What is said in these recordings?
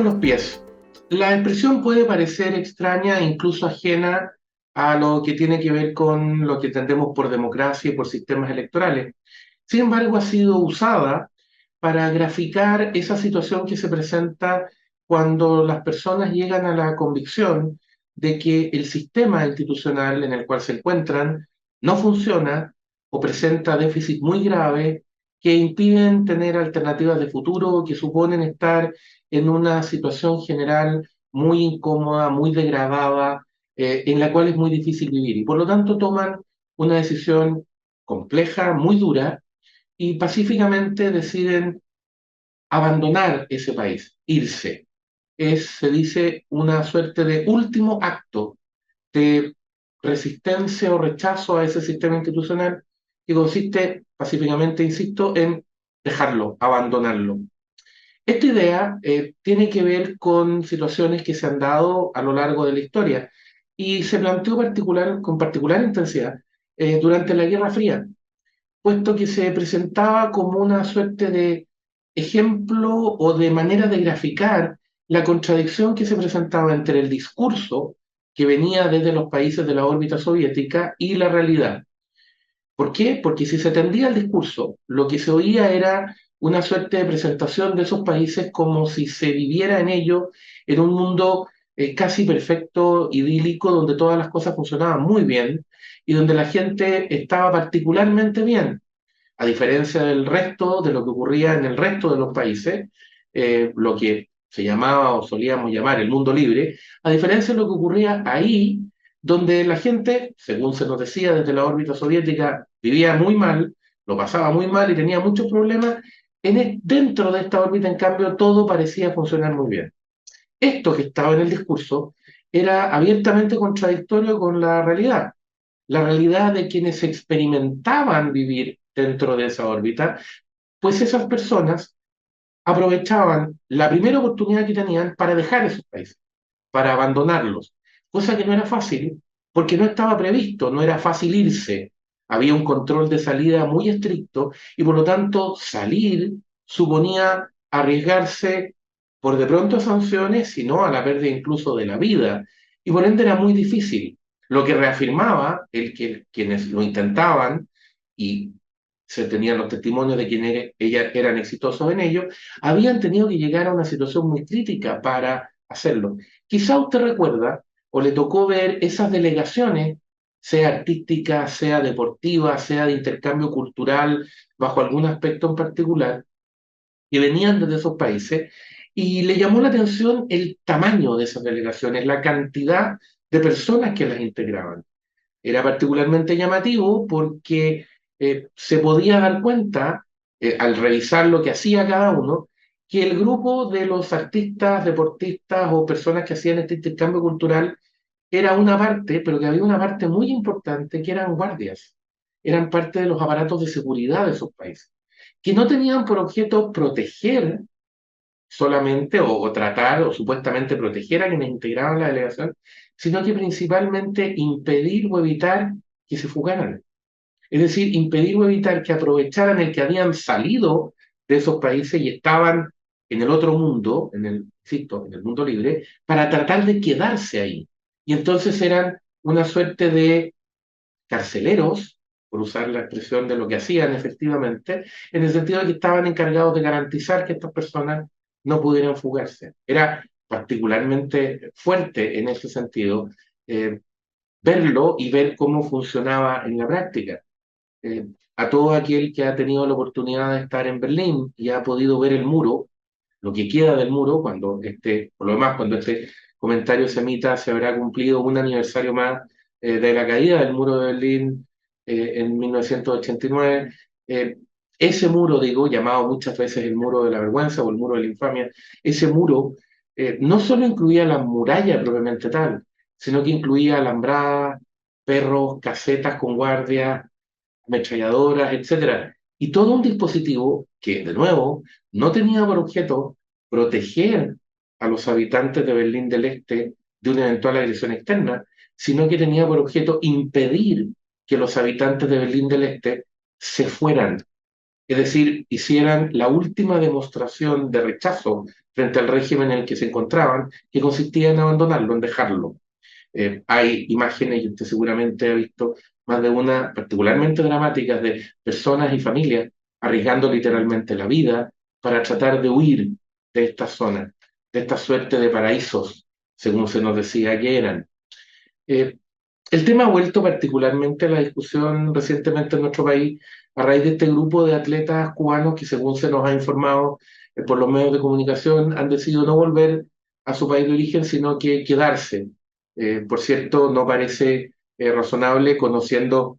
con los pies. La expresión puede parecer extraña e incluso ajena a lo que tiene que ver con lo que entendemos por democracia y por sistemas electorales. Sin embargo, ha sido usada para graficar esa situación que se presenta cuando las personas llegan a la convicción de que el sistema institucional en el cual se encuentran no funciona o presenta déficit muy grave que impiden tener alternativas de futuro, que suponen estar en una situación general muy incómoda, muy degradada, en la cual es muy difícil vivir. Y por lo tanto toman una decisión compleja, muy dura, y pacíficamente deciden abandonar ese país, irse. Se dice, una suerte de último acto de resistencia o rechazo a ese sistema institucional que consiste pacíficamente, insisto, en dejarlo, abandonarlo. Esta idea tiene que ver con situaciones que se han dado a lo largo de la historia y se planteó con particular intensidad durante la Guerra Fría, puesto que se presentaba como una suerte de ejemplo o de manera de graficar la contradicción que se presentaba entre el discurso que venía desde los países de la órbita soviética y la realidad. ¿Por qué? Porque si se atendía al discurso, lo que se oía era una suerte de presentación de esos países como si se viviera en ellos, en un mundo casi perfecto, idílico, donde todas las cosas funcionaban muy bien y donde la gente estaba particularmente bien, a diferencia del resto, de lo que ocurría en el resto de los países, lo que se llamaba o solíamos llamar el mundo libre, a diferencia de lo que ocurría ahí, donde la gente, según se nos decía desde la órbita soviética, vivía muy mal, lo pasaba muy mal y tenía muchos problemas. Dentro de esta órbita, en cambio, todo parecía funcionar muy bien. Esto que estaba en el discurso era abiertamente contradictorio con la realidad de quienes experimentaban vivir dentro de esa órbita, pues esas personas aprovechaban la primera oportunidad que tenían para dejar esos países, para abandonarlos, cosa que no era fácil porque no estaba previsto, no era fácil irse, había un control de salida muy estricto y por lo tanto salir suponía arriesgarse por de pronto a sanciones, sino a la pérdida incluso de la vida, y por ende era muy difícil, lo que reafirmaba quienes lo intentaban y se tenían los testimonios de quienes eran exitosos en ello, habían tenido que llegar a una situación muy crítica para hacerlo. Quizá usted recuerda o le tocó ver esas delegaciones, sea artística, sea deportiva, sea de intercambio cultural, bajo algún aspecto en particular, que venían desde esos países, y le llamó la atención el tamaño de esas delegaciones, la cantidad de personas que las integraban. Era particularmente llamativo porque se podía dar cuenta, al revisar lo que hacía cada uno, que el grupo de los artistas, deportistas o personas que hacían este intercambio cultural era una parte, pero que había una parte muy importante que eran guardias, eran parte de los aparatos de seguridad de esos países, que no tenían por objeto proteger solamente o tratar o supuestamente proteger a quienes integraban la delegación, sino que principalmente impedir o evitar que se fugaran. Es decir, impedir o evitar que aprovecharan el que habían salido de esos países y estaban en el otro mundo, insisto, en el mundo libre, para tratar de quedarse ahí. Y entonces eran una suerte de carceleros, por usar la expresión de lo que hacían efectivamente, en el sentido de que estaban encargados de garantizar que estas personas no pudieran fugarse. Era particularmente fuerte en ese sentido verlo y ver cómo funcionaba en la práctica. Eh, a todo aquel que ha tenido la oportunidad de estar en Berlín y ha podido ver el muro, lo que queda del muro, por lo demás, cuando este comentario se emita, se habrá cumplido un aniversario más de la caída del muro de Berlín en 1989. Eh, ese muro, digo, llamado muchas veces el muro de la vergüenza o el muro de la infamia, ese muro no solo incluía la muralla propiamente tal, sino que incluía alambradas, perros, casetas con guardias, ametralladoras, etcétera. Y todo un dispositivo que, de nuevo, no tenía por objeto proteger a los habitantes de Berlín del Este de una eventual agresión externa, sino que tenía por objeto impedir que los habitantes de Berlín del Este se fueran, es decir, hicieran la última demostración de rechazo frente al régimen en el que se encontraban, que consistía en abandonarlo, en dejarlo. Hay imágenes, y usted seguramente ha visto más de una, particularmente dramáticas, de personas y familias arriesgando literalmente la vida para tratar de huir de esta zona, de esta suerte de paraísos, según se nos decía que eran. Eh, el tema ha vuelto particularmente a la discusión recientemente en nuestro país a raíz de este grupo de atletas cubanos que, según se nos ha informado por los medios de comunicación, han decidido no volver a su país de origen, sino que quedarse. Por cierto, no parece razonable, conociendo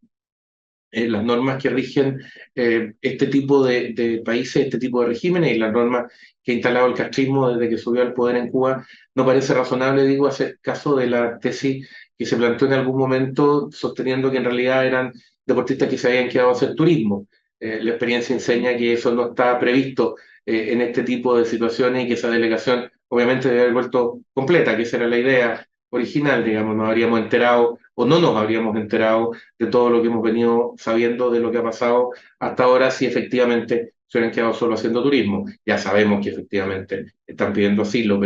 las normas que rigen este tipo de países, este tipo de regímenes y las normas que ha instalado el castrismo desde que subió al poder en Cuba, no parece razonable, digo, hacer caso de la tesis que se planteó en algún momento sosteniendo que en realidad eran deportistas que se habían quedado a hacer turismo. La experiencia enseña que eso no está previsto en este tipo de situaciones y que esa delegación obviamente debe haber vuelto completa, que esa era la idea original, digamos, nos habríamos enterado o no nos habríamos enterado de todo lo que hemos venido sabiendo de lo que ha pasado hasta ahora, si efectivamente se hubieran quedado solo haciendo turismo. Ya sabemos que efectivamente están pidiendo asilo,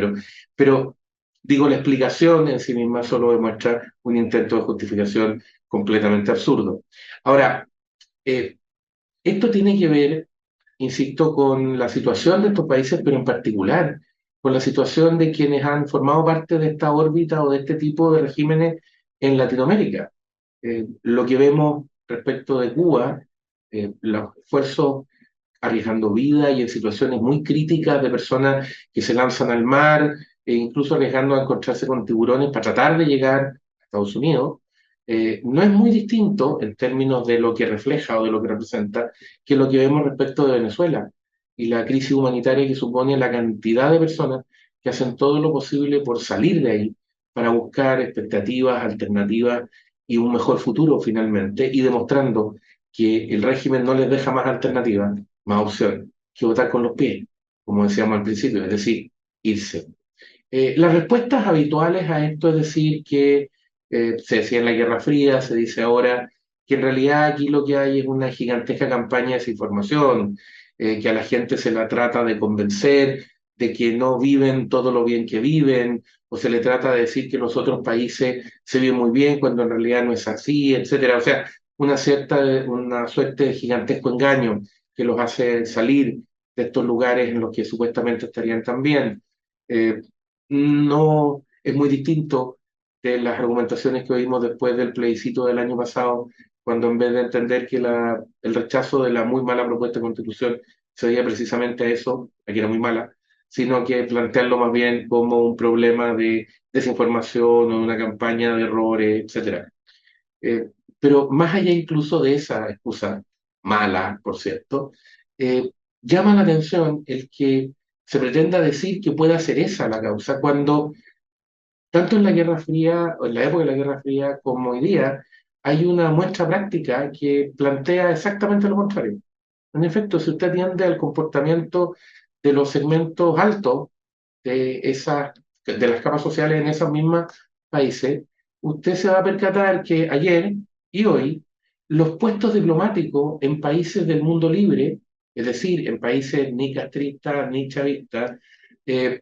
pero digo, la explicación en sí misma solo demuestra un intento de justificación completamente absurdo. Ahora, eh, esto tiene que ver, insisto, con la situación de estos países, pero en particular con la situación de quienes han formado parte de esta órbita o de este tipo de regímenes en Latinoamérica. Lo que vemos respecto de Cuba, los esfuerzos arriesgando vida y en situaciones muy críticas de personas que se lanzan al mar e incluso arriesgando a encontrarse con tiburones para tratar de llegar a Estados Unidos, no es muy distinto en términos de lo que refleja o de lo que representa que lo que vemos respecto de Venezuela y la crisis humanitaria que supone la cantidad de personas que hacen todo lo posible por salir de ahí para buscar expectativas, alternativas y un mejor futuro finalmente, y demostrando que el régimen no les deja más alternativas, más opciones, que votar con los pies, como decíamos al principio, es decir, irse. Las respuestas habituales a esto es decir que se decía en la Guerra Fría, se dice ahora que en realidad aquí lo que hay es una gigantesca campaña de desinformación, que a la gente se la trata de convencer de que no viven todo lo bien que viven, o se le trata de decir que los otros países se viven muy bien cuando en realidad no es así, etcétera. O sea, una suerte de gigantesco engaño que los hace salir de estos lugares en los que supuestamente estarían tan bien. Eh, no es muy distinto de las argumentaciones que oímos después del plebiscito del año pasado, cuando en vez de entender que el rechazo de la muy mala propuesta de constitución se veía precisamente a eso, a que era muy mala, sino que plantearlo más bien como un problema de desinformación o una campaña de errores, etcétera. Eh, pero más allá incluso de esa excusa mala, por cierto, eh, llama la atención el que se pretenda decir que pueda ser esa la causa, cuando tanto en la Guerra Fría, o en la época de la Guerra Fría, como hoy día, hay una muestra práctica que plantea exactamente lo contrario. En efecto, si usted atiende al comportamiento de los segmentos altos de las capas sociales en esos mismos países, usted se va a percatar que ayer y hoy los puestos diplomáticos en países del mundo libre, es decir, en países ni castristas ni chavistas, eh,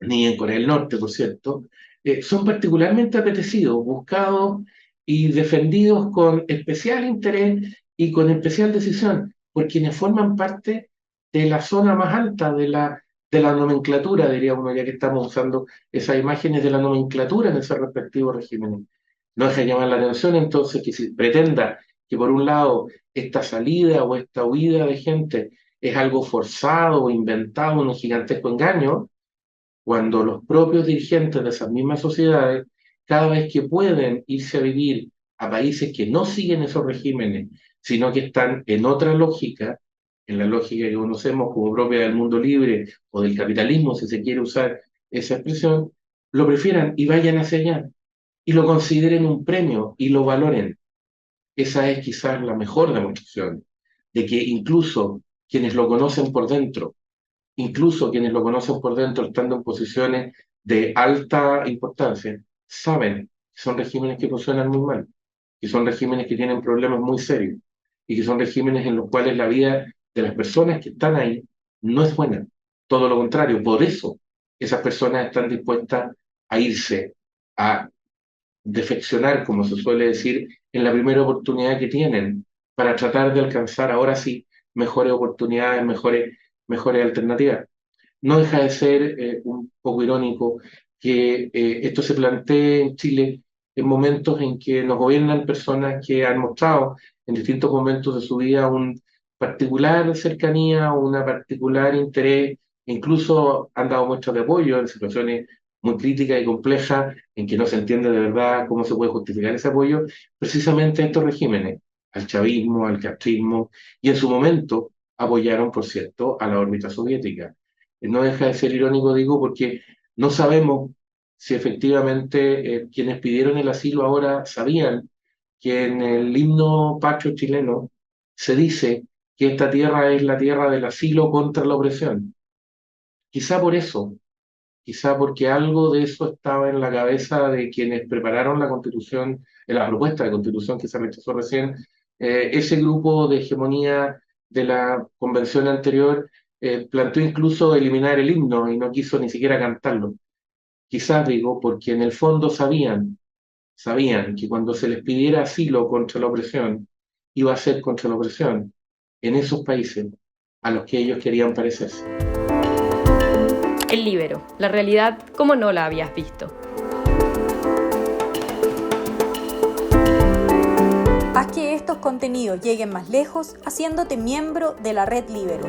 ni en Corea del Norte, por cierto, son particularmente apetecidos, buscados y defendidos con especial interés y con especial decisión por quienes forman parte de la zona más alta de la nomenclatura, diría uno, ya que estamos usando esas imágenes de la nomenclatura en esos respectivos regímenes. No deja de llamar la atención entonces que se pretenda que por un lado esta salida o esta huida de gente es algo forzado o inventado, un gigantesco engaño, cuando los propios dirigentes de esas mismas sociedades, cada vez que pueden irse a vivir a países que no siguen esos regímenes, sino que están en otra lógica, en la lógica que conocemos como propia del mundo libre o del capitalismo, si se quiere usar esa expresión, lo prefieran y vayan hacia allá y lo consideren un premio y lo valoren. Esa es quizás la mejor demostración de que incluso quienes lo conocen por dentro, incluso quienes lo conocen por dentro, estando en posiciones de alta importancia, saben que son regímenes que funcionan muy mal, que son regímenes que tienen problemas muy serios y que son regímenes en los cuales la vida de las personas que están ahí no es buena. todo lo contrario. Por eso esas personas están dispuestas a irse, a defeccionar, como se suele decir, en la primera oportunidad que tienen, para tratar de alcanzar ahora sí mejores oportunidades, mejores alternativas. No deja de ser un poco irónico que esto se plantee en Chile en momentos en que nos gobiernan personas que han mostrado en distintos momentos de su vida un particular cercanía, una particular interés, e incluso han dado muestras de apoyo en situaciones muy críticas y complejas en que no se entiende de verdad cómo se puede justificar ese apoyo, precisamente a estos regímenes, al chavismo, al castrismo, y en su momento apoyaron, por cierto, a la órbita soviética. No deja de ser irónico, digo, porque no sabemos si efectivamente quienes pidieron el asilo ahora sabían que en el himno patrio chileno se dice que esta tierra es la tierra del asilo contra la opresión. Quizá por eso, quizá porque algo de eso estaba en la cabeza de quienes prepararon la constitución, la propuesta de constitución que se rechazó recién, ese grupo de hegemonía de la convención anterior planteó incluso eliminar el himno y no quiso ni siquiera cantarlo. Quizás digo, porque en el fondo sabían que cuando se les pidiera asilo contra la opresión, iba a ser contra la opresión en esos países a los que ellos querían parecerse. El Líbero, la realidad como no la habías visto. Haz que estos contenidos lleguen más lejos haciéndote miembro de la Red Líbero.